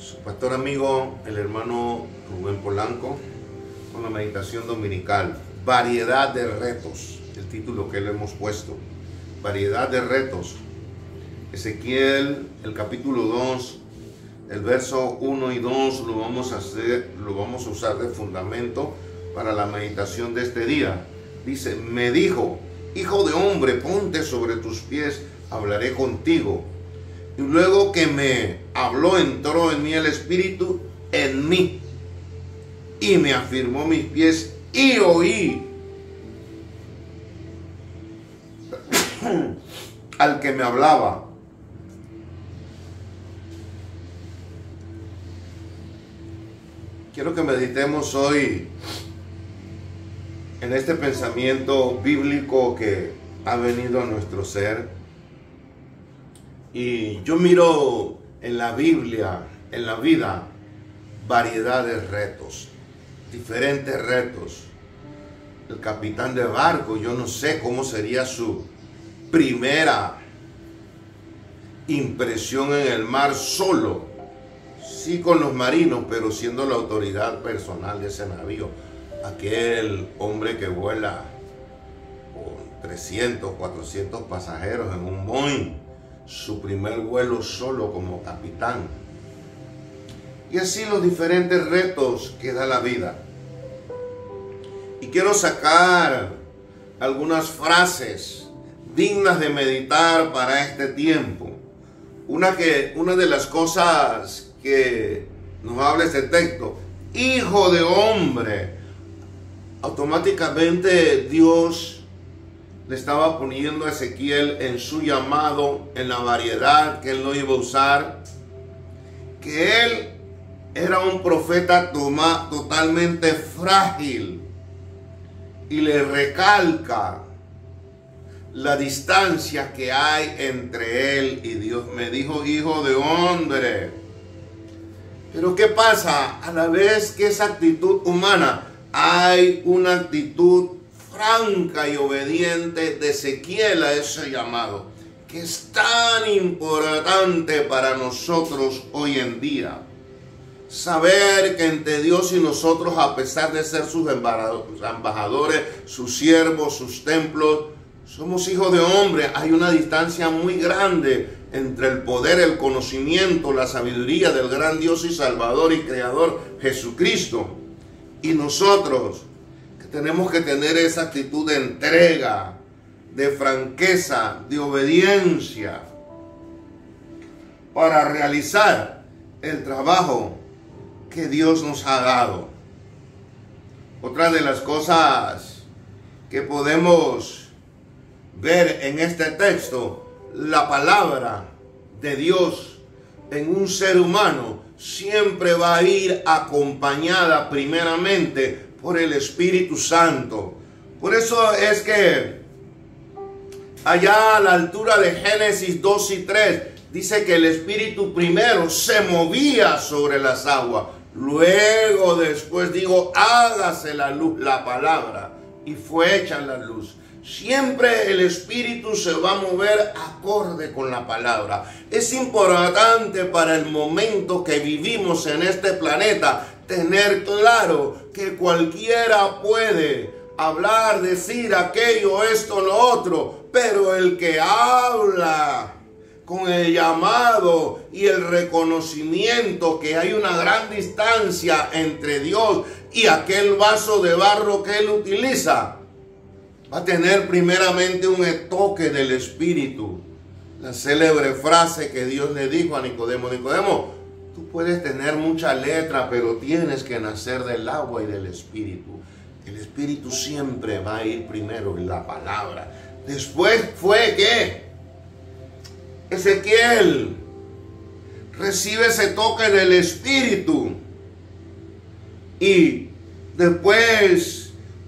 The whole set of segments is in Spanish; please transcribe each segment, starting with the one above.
Su pastor amigo, el hermano Rubén Polanco, con la meditación dominical, variedad de retos, el título que le hemos puesto, variedad de retos. Ezequiel, el capítulo 2, el verso 1 y 2 lo vamos a usar de fundamento para la meditación de este día. Dice, me dijo, hijo de hombre, ponte sobre tus pies, hablaré contigo. Y luego que me habló, entró en mí el Espíritu, en mí, y me afirmó mis pies, y oí al que me hablaba. Quiero que meditemos hoy en este pensamiento bíblico que ha venido a nuestro ser. Y yo miro en la Biblia, en la vida, variedad de retos, diferentes retos. El capitán de barco, yo no sé cómo sería su primera impresión en el mar solo. Sí con los marinos, pero siendo la autoridad personal de ese navío. Aquel hombre que vuela con 300, 400 pasajeros en un Boeing. Su primer vuelo solo como capitán. Y así los diferentes retos que da la vida. Y quiero sacar algunas frases dignas de meditar para este tiempo. Una de las cosas que nos habla este texto, hijo de hombre, automáticamente Dios le estaba poniendo a Ezequiel en su llamado, en la variedad que él no iba a usar, que él era un profeta totalmente frágil, y le recalca la distancia que hay entre él y Dios. Me dijo, hijo de hombre. Pero ¿qué pasa? A la vez que esa actitud humana, hay una actitud franca y obediente de Ezequiel a ese llamado, que es tan importante para nosotros hoy en día. Saber que entre Dios y nosotros, a pesar de ser sus embajadores, sus siervos, sus templos, somos hijos de hombre. Hay una distancia muy grande entre el poder, el conocimiento, la sabiduría del gran Dios y Salvador y Creador Jesucristo, y nosotros, que tenemos que tener esa actitud de entrega, de franqueza, de obediencia, para realizar el trabajo que Dios nos ha dado. Otra de las cosas que podemos ver en este texto, la palabra de Dios en un ser humano siempre va a ir acompañada primeramente por el Espíritu Santo. Por eso es que allá a la altura de Génesis 2 y 3 dice que el Espíritu primero se movía sobre las aguas. Luego después digo, hágase la luz, la palabra, y fue hecha la luz. Siempre el Espíritu se va a mover acorde con la palabra. Es importante para el momento que vivimos en este planeta tener claro que cualquiera puede hablar, decir aquello, esto, lo otro, pero el que habla con el llamado y el reconocimiento que hay una gran distancia entre Dios y aquel vaso de barro que él utiliza, va a tener primeramente un toque del Espíritu. La célebre frase que Dios le dijo a Nicodemo: Nicodemo, tú puedes tener mucha letra, pero tienes que nacer del agua y del Espíritu. El Espíritu siempre va a ir primero en la palabra. Después fue que Ezequiel recibe ese toque del Espíritu. Y después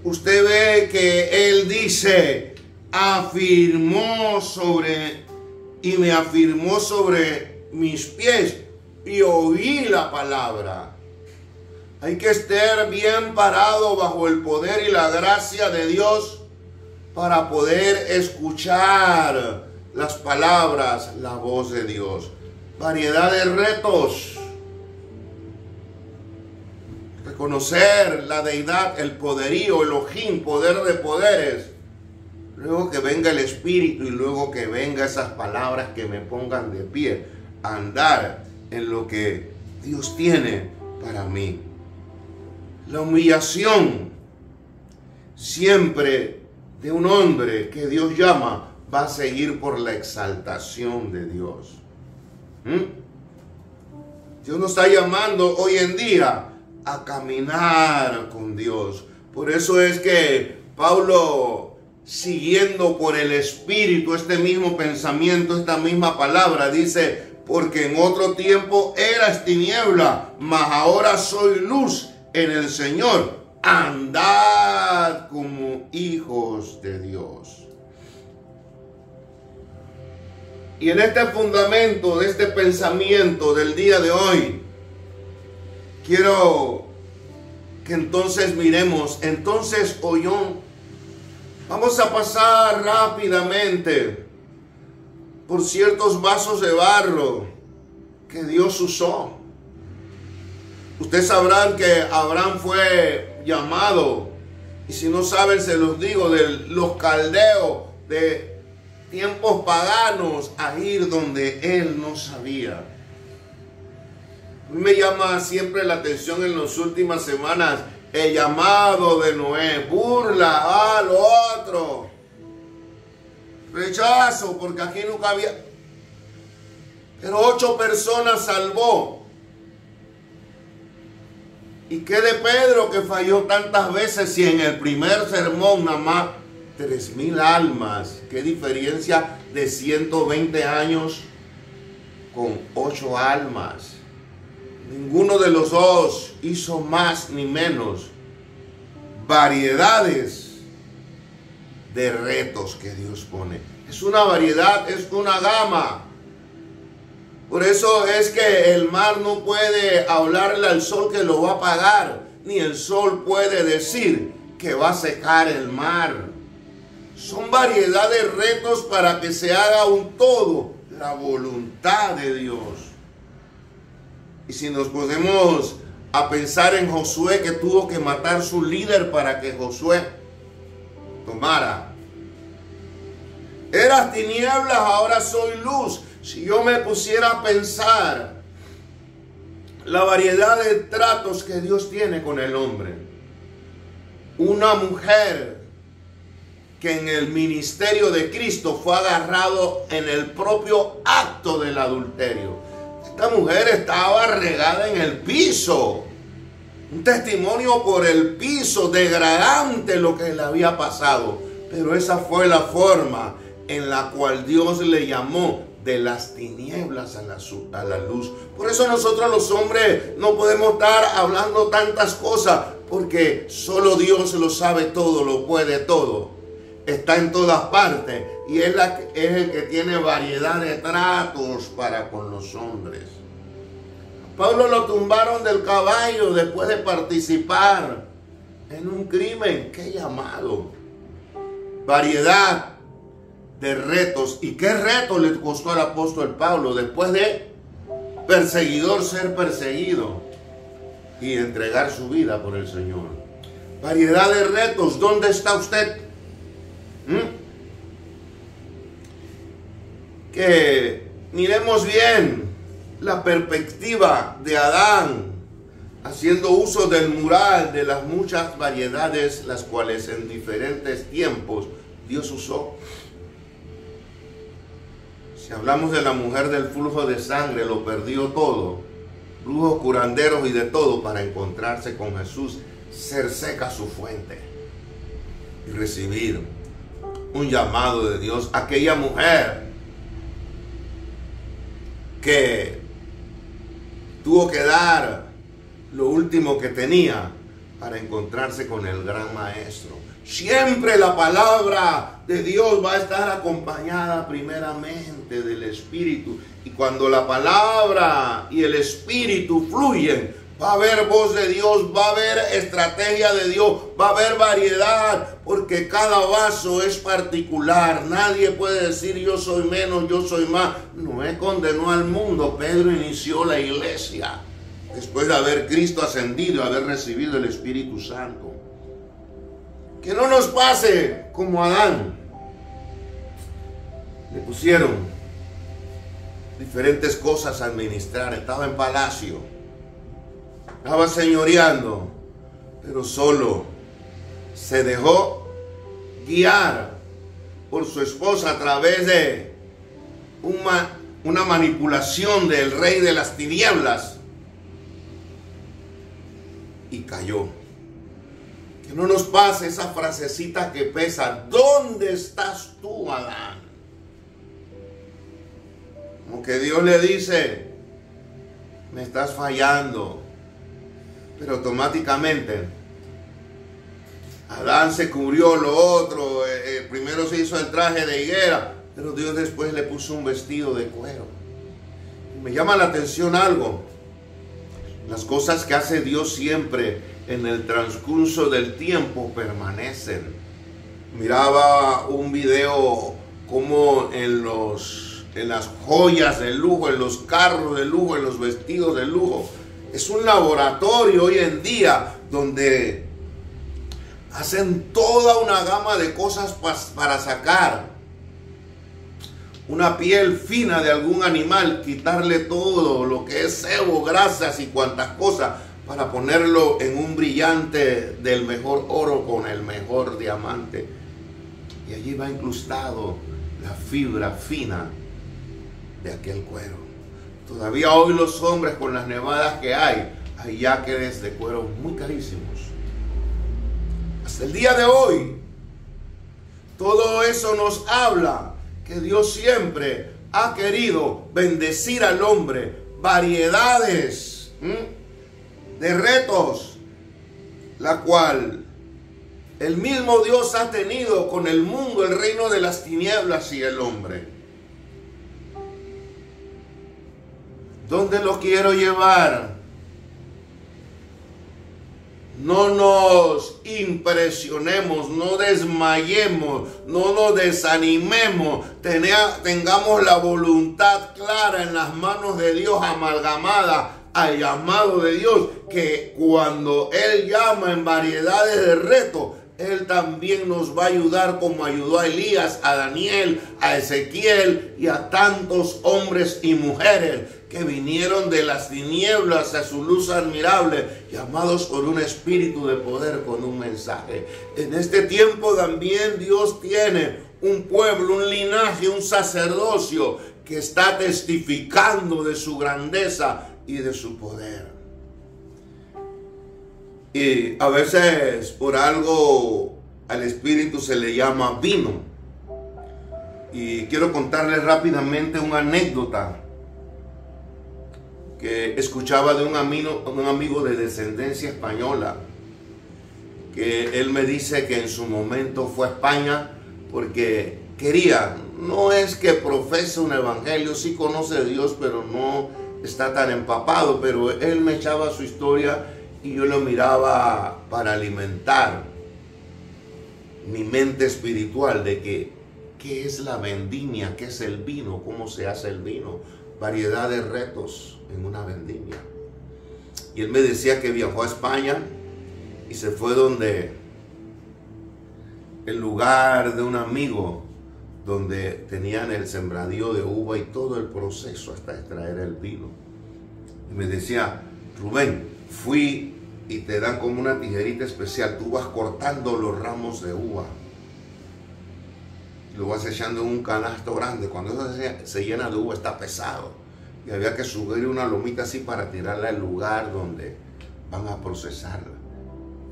usted ve que él dice, afirmó sobre, y me afirmó sobre mis pies, y oí la palabra. Hay que estar bien parado bajo el poder y la gracia de Dios para poder escuchar las palabras, la voz de Dios. Variedad de retos, conocer la deidad, el poderío, Elohim, poder de poderes. Luego que venga el Espíritu y luego que venga esas palabras que me pongan de pie, a andar en lo que Dios tiene para mí. La humillación siempre de un hombre que Dios llama va a seguir por la exaltación de Dios. Dios nos está llamando hoy en día a caminar con Dios. Por eso es que Pablo, siguiendo por el Espíritu este mismo pensamiento, esta misma palabra, dice: porque en otro tiempo eras tiniebla, mas ahora soy luz en el Señor. Andad como hijos de Dios. Y en este fundamento de este pensamiento del día de hoy, quiero que entonces miremos, entonces Oyón, vamos a pasar rápidamente por ciertos vasos de barro que Dios usó. Ustedes sabrán que Abraham fue llamado, y si no saben se los digo, de los caldeos de tiempos paganos, a ir donde él no sabía. Me llama siempre la atención en las últimas semanas el llamado de Noé: burla, lo otro, rechazo, porque aquí nunca había. Pero 8 personas salvó. ¿Y qué de Pedro, que falló tantas veces, si en el primer sermón nada más 3,000 almas? ¿Qué diferencia de 120 años con 8 almas? Ninguno de los dos hizo más ni menos. Variedades de retos que Dios pone. Es una variedad, es una gama. Por eso es que el mar no puede hablarle al sol que lo va a apagar, ni el sol puede decir que va a secar el mar. Son variedad de retos para que se haga un todo, la voluntad de Dios. Y si nos ponemos a pensar en Josué, que tuvo que matar su líder para que Josué tomara. Eras tinieblas, ahora soy luz. Si yo me pusiera a pensar la variedad de tratos que Dios tiene con el hombre. Una mujer que en el ministerio de Cristo fue agarrado en el propio acto del adulterio. Esta mujer estaba regada en el piso. Un testimonio por el piso, degradante lo que le había pasado. Pero esa fue la forma en la cual Dios le llamó de las tinieblas a la luz. Por eso nosotros los hombres no podemos estar hablando tantas cosas, porque solo Dios lo sabe todo, lo puede todo. Está en todas partes y es el que tiene variedad de tratos para con los hombres. Pablo lo tumbaron del caballo después de participar en un crimen. ¡Qué llamado! Variedad de retos. ¿Y qué reto le costó al apóstol Pablo después de perseguidor ser perseguido y entregar su vida por el Señor? Variedad de retos. ¿Dónde está usted? Que miremos bien la perspectiva de Adán, haciendo uso del mural de las muchas variedades las cuales en diferentes tiempos Dios usó. Si hablamos de la mujer del flujo de sangre, lo perdió todo, brujos, curanderos y de todo, para encontrarse con Jesús, ser seca su fuente y recibir un llamado de Dios. Aquella mujer que tuvo que dar lo último que tenía para encontrarse con el gran maestro. Siempre la palabra de Dios va a estar acompañada primeramente del Espíritu. Y cuando la palabra y el Espíritu fluyen, va a haber voz de Dios, va a haber estrategia de Dios, va a haber variedad, porque cada vaso es particular. Nadie puede decir yo soy menos, yo soy más. Noé condenó al mundo, Pedro inició la iglesia. después de haber Cristo ascendido, haber recibido el Espíritu Santo. Que no nos pase como a Adán. Le pusieron diferentes cosas a administrar. Estaba en palacio, estaba señoreando, pero solo se dejó guiar por su esposa a través de una manipulación del rey de las tinieblas, y cayó. Que no nos pase esa frasecita que pesa: ¿dónde estás tú, Adán? Como que Dios le dice: me estás fallando. Pero automáticamente Adán se cubrió lo otro. Primero se hizo el traje de higuera, pero Dios después le puso un vestido de cuero. Me llama la atención algo: las cosas que hace Dios siempre en el transcurso del tiempo permanecen. Miraba un video como en las joyas de lujo, en los carros de lujo, en los vestidos de lujo. Es un laboratorio hoy en día donde hacen toda una gama de cosas para sacar una piel fina de algún animal, quitarle todo lo que es sebo, grasas y cuantas cosas, para ponerlo en un brillante del mejor oro con el mejor diamante. Y allí va incrustado la fibra fina de aquel cuero. Todavía hoy los hombres, con las nevadas que hay yaques de cuero muy carísimos. Hasta el día de hoy, todo eso nos habla que Dios siempre ha querido bendecir al hombre. Variedades de retos, la cual el mismo Dios ha tenido con el mundo, el reino de las tinieblas y el hombre. ¿Dónde lo quiero llevar? No nos impresionemos, no desmayemos, no nos desanimemos. Tengamos la voluntad clara en las manos de Dios, amalgamada al llamado de Dios, que cuando Él llama en variedades de retos, Él también nos va a ayudar, como ayudó a Elías, a Daniel, a Ezequiel y a tantos hombres y mujeres que vinieron de las tinieblas a su luz admirable, llamados por un espíritu de poder con un mensaje. En este tiempo también Dios tiene un pueblo, un linaje, un sacerdocio que está testificando de su grandeza y de su poder. Y a veces por algo al espíritu se le llama vino. Y quiero contarles rápidamente una anécdota que escuchaba de un amigo de descendencia española, que él me dice que en su momento fue a España porque quería, no es que profese un evangelio, sí conoce a Dios, pero no está tan empapado, pero él me echaba su historia y yo lo miraba para alimentar mi mente espiritual de que qué es la vendimia, qué es el vino, cómo se hace el vino, variedad de retos en una vendimia. Y él me decía que viajó a España y se fue donde el lugar de un amigo donde tenían el sembradío de uva y todo el proceso hasta extraer el vino. Y me decía: Rubén, fui y te dan como una tijerita especial, tú vas cortando los ramos de uva, lo vas echando en un canasto grande. Cuando eso se llena de uva está pesado y había que subir una lomita así para tirarla al lugar donde van a procesarla.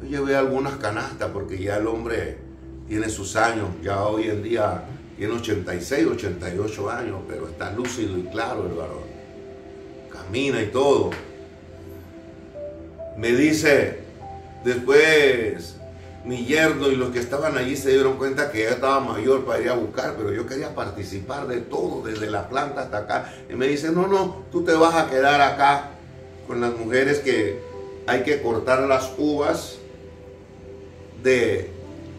Yo llevé algunas canastas porque ya el hombre tiene sus años, ya hoy en día tiene 86, 88 años, pero está lúcido y claro el varón, camina y todo. Me dice, después mi yerno y los que estaban allí se dieron cuenta que ya estaba mayor para ir a buscar, pero yo quería participar de todo, desde la planta hasta acá. Y me dice: no, tú te vas a quedar acá con las mujeres, que hay que cortar las uvas de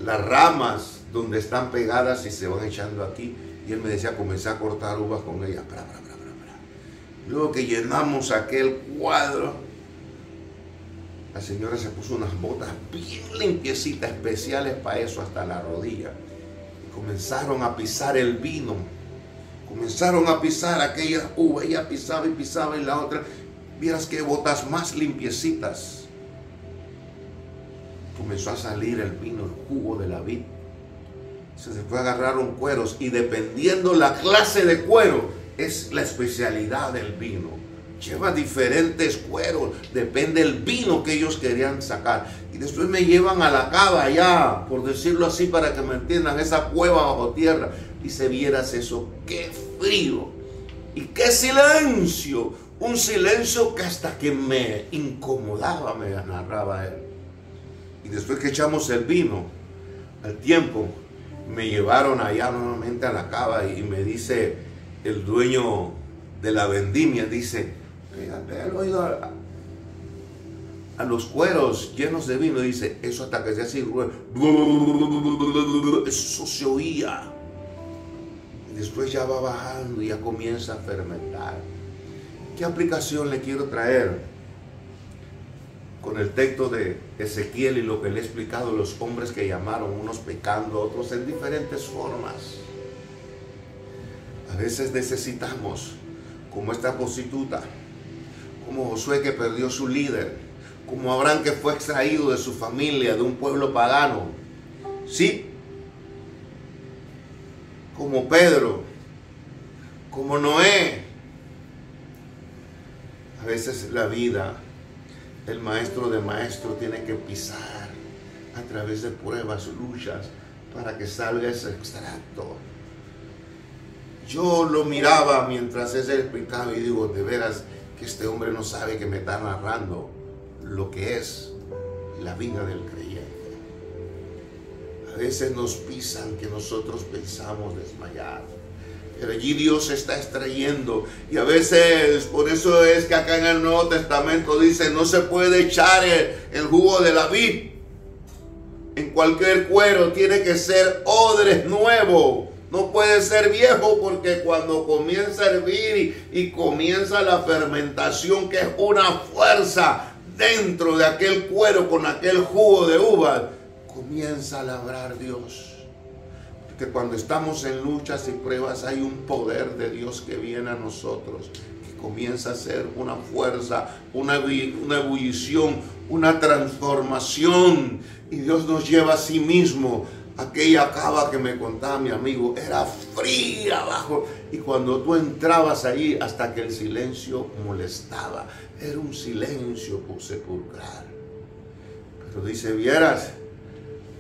las ramas donde están pegadas y se van echando aquí. Y él me decía: comencé a cortar uvas con ella. Luego que llenamos aquel cuadro, la señora se puso unas botas bien limpiecitas, especiales para eso, hasta la rodilla. Y comenzaron a pisar el vino. Comenzaron a pisar aquella uva. Ella pisaba y pisaba y la otra. Vieras qué botas más limpiecitas. Comenzó a salir el vino, el jugo de la vid. Se fue a agarrar un cueros. Y dependiendo la clase de cuero, es la especialidad del vino. Lleva diferentes cueros, depende del vino que ellos querían sacar. Y después me llevan a la cava allá, por decirlo así para que me entiendan, esa cueva bajo tierra. Y se vieras eso, qué frío y qué silencio. Un silencio que hasta que me incomodaba, me narraba él. Y después que echamos el vino, al tiempo, me llevaron allá nuevamente a la cava y me dice el dueño de la vendimia, dice, ¿han oído a los cueros llenos de vino? Dice, eso hasta que se hace eso se oía. Y después ya va bajando y ya comienza a fermentar. ¿Qué aplicación le quiero traer con el texto de Ezequiel y lo que le he explicado? Los hombres que llamaron, unos pecando, otros en diferentes formas. A veces necesitamos, como esta prostituta, como Josué que perdió su líder, como Abraham que fue extraído de su familia, de un pueblo pagano, ¿sí? Como Pedro, como Noé. A veces la vida, el maestro de maestros tiene que pisar a través de pruebas, luchas, para que salga ese extracto. Yo lo miraba mientras él explicaba y digo, de veras que este hombre no sabe que me está narrando lo que es la vida del creyente. A veces nos pisan que nosotros pensamos desmayar, pero allí Dios está extrayendo. Y a veces, por eso es que acá en el Nuevo Testamento dice, no se puede echar el jugo de la vid en cualquier cuero, tiene que ser odre nuevo. No puede ser viejo, porque cuando comienza a hervir y comienza la fermentación, que es una fuerza dentro de aquel cuero con aquel jugo de uva, comienza a labrar Dios. Porque cuando estamos en luchas y pruebas hay un poder de Dios que viene a nosotros, que comienza a ser una fuerza, una ebullición, una transformación. Y Dios nos lleva a sí mismo. Aquella cava que me contaba mi amigo era fría abajo, y cuando tú entrabas allí, hasta que el silencio molestaba, era un silencio sepulcral. Pero dice, vieras,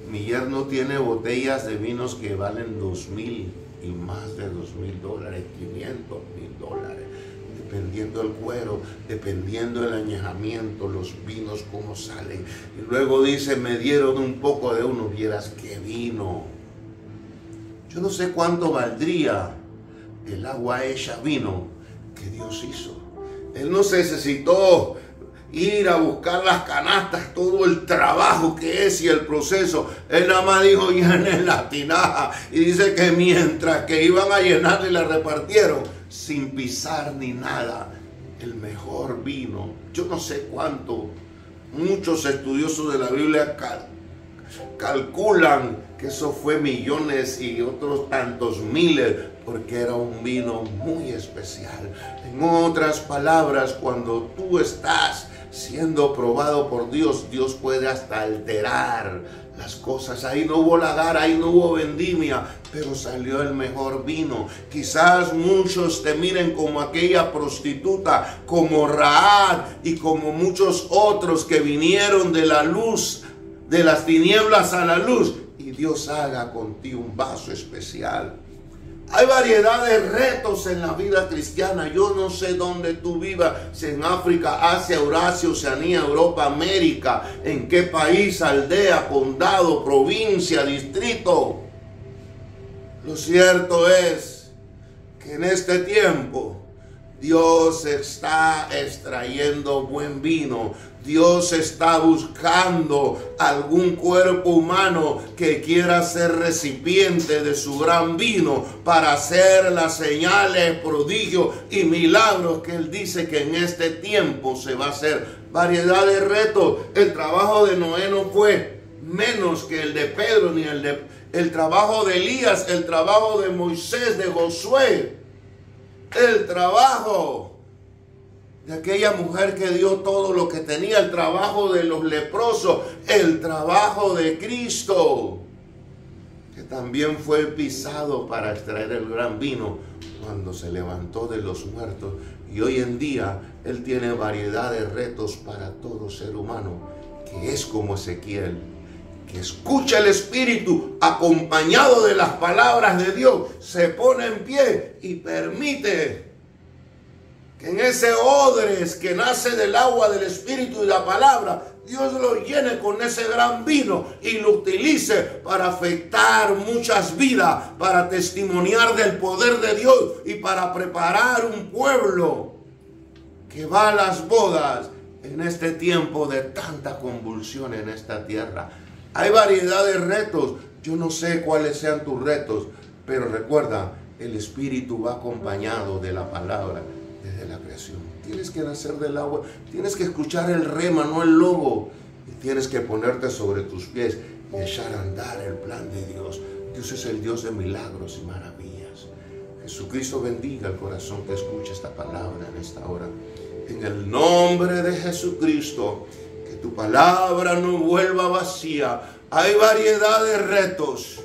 mi yerno tiene botellas de vinos que valen 2,000 y más de $2,000, $500,000, dependiendo del cuero, dependiendo del añejamiento, los vinos cómo salen. Y luego dice, me dieron un poco de uno, vieras qué vino. Yo no sé cuánto valdría el agua hecha vino que Dios hizo. Él no necesitó ir a buscar las canastas, todo el trabajo que es y el proceso. Él nada más dijo, llenen la tinaja. Y dice que mientras que iban a llenarla y la repartieron, sin pisar ni nada, el mejor vino. Yo no sé cuánto, muchos estudiosos de la Biblia calculan que eso fue millones y otros tantos miles, porque era un vino muy especial. En otras palabras, cuando tú estás siendo probado por Dios, Dios puede hasta alterar las cosas. Ahí no hubo lagar, ahí no hubo vendimia, pero salió el mejor vino. Quizás muchos te miren como aquella prostituta, como Rahab y como muchos otros que vinieron de la luz, de las tinieblas a la luz, y Dios haga contigo un vaso especial. Hay variedad de retos en la vida cristiana. Yo no sé dónde tú vivas, si en África, Asia, Eurasia, Oceanía, Europa, América, en qué país, aldea, condado, provincia, distrito. Lo cierto es que en este tiempo Dios está extrayendo buen vino. Dios está buscando algún cuerpo humano que quiera ser recipiente de su gran vino para hacer las señales, prodigios y milagros que Él dice que en este tiempo se va a hacer. Variedad de retos. El trabajo de Noé no fue menos que el de Pedro, ni el trabajo de Elías, el trabajo de Moisés, de Josué, el trabajo de aquella mujer que dio todo lo que tenía, el trabajo de los leprosos, el trabajo de Cristo, que también fue pisado para extraer el gran vino cuando se levantó de los muertos. Y hoy en día Él tiene variedad de retos para todo ser humano, que es como Ezequiel, que escucha el Espíritu acompañado de las palabras de Dios, se pone en pie y permite que en ese odres que nace del agua del Espíritu y la palabra, Dios lo llene con ese gran vino y lo utilice para afectar muchas vidas, para testimoniar del poder de Dios y para preparar un pueblo que va a las bodas en este tiempo de tanta convulsión en esta tierra. Hay variedad de retos. Yo no sé cuáles sean tus retos, pero recuerda, el Espíritu va acompañado de la palabra desde la creación. Tienes que nacer del agua, tienes que escuchar el rema, no el lobo, y tienes que ponerte sobre tus pies y echar a andar el plan de Dios. Dios es el Dios de milagros y maravillas. Jesucristo bendiga el corazón que escucha esta palabra en esta hora. En el nombre de Jesucristo, que tu palabra no vuelva vacía. Hay variedad de retos,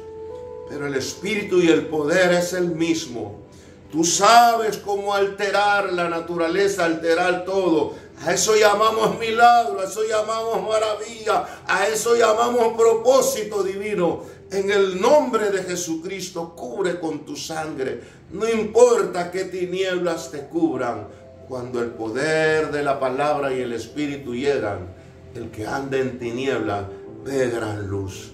pero el Espíritu y el poder es el mismo. Tú sabes cómo alterar la naturaleza, alterar todo. A eso llamamos milagro, a eso llamamos maravilla, a eso llamamos propósito divino. En el nombre de Jesucristo, cubre con tu sangre. No importa qué tinieblas te cubran. Cuando el poder de la palabra y el Espíritu llegan, el que anda en tinieblas ve gran luz.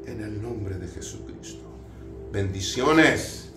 En el nombre de Jesucristo. Bendiciones.